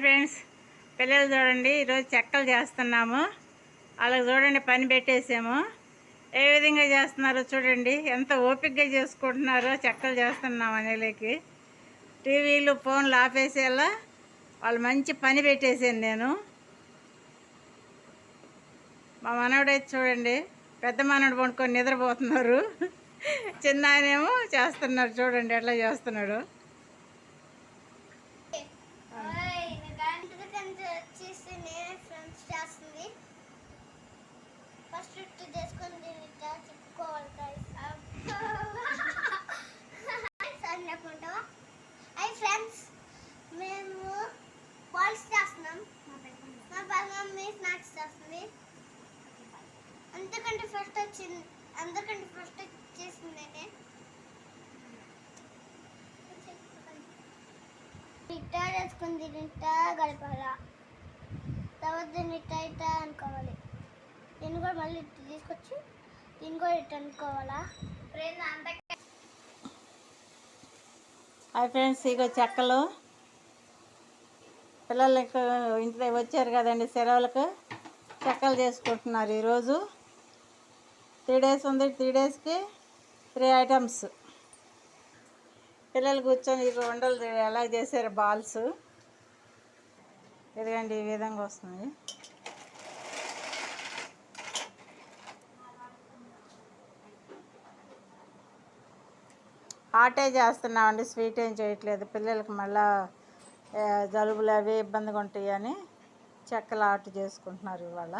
Friends, పిల్లలు చూడండి, ఈరోజు చెక్కలు చేస్తున్నాము. వాళ్ళకి చూడండి పని పెట్టేసాము. ఏ విధంగా చేస్తున్నారో చూడండి, ఎంత ఓపికగా చేసుకుంటున్నారో. చెక్కలు చేస్తున్నాము అనేలేకి టీవీలు ఫోన్లు ఆపేసేలా వాళ్ళు మంచి పని పెట్టేసాను నేను. మా మనవడైతే చూడండి, పెద్ద మనవడు పడుకొని నిద్రపోతున్నారు. చిన్న ఆయనేమో చేస్తున్నారు. చూడండి ఎట్లా చేస్తున్నాడు. మేము బాల్స్ చేస్తున్నాం. మా మమ్మీ స్నాక్స్ చేస్తుంది. అందుకంటే ఫస్ట్ వచ్చేసింది నేనే. ఇట్టా చేసుకుంది, ఇట్టా గడపాలా, తర్వాత దీన్ని ఇట్టా అనుకోవాలి. దీన్ని కూడా మళ్ళీ ఇట్లా తీసుకొచ్చి దీన్ని కూడా ఇట్లా అనుకోవాలా. హాయ్ ఫ్రెండ్స్, ఇగో చెక్కలు పిల్లలకి ఇంట్లో వచ్చారు కదండి సెలవులకు, చెక్కలు చేసుకుంటున్నారు. ఈరోజు 3 days ఉంది. 3 daysకి 3 items. పిల్లలు కూర్చొని ఇక ఉండలు ఎలా చేశారు బాల్స్. ఇదిగండి ఈ విధంగా వస్తుంది. హాటే చేస్తున్నామండి, స్వీట్ ఏం చేయట్లేదు. పిల్లలకి మళ్ళా జలుబులు అవి ఇబ్బందిగా ఉంటాయని చెక్కలు హాట్ చేసుకుంటున్నారు ఇవాళ.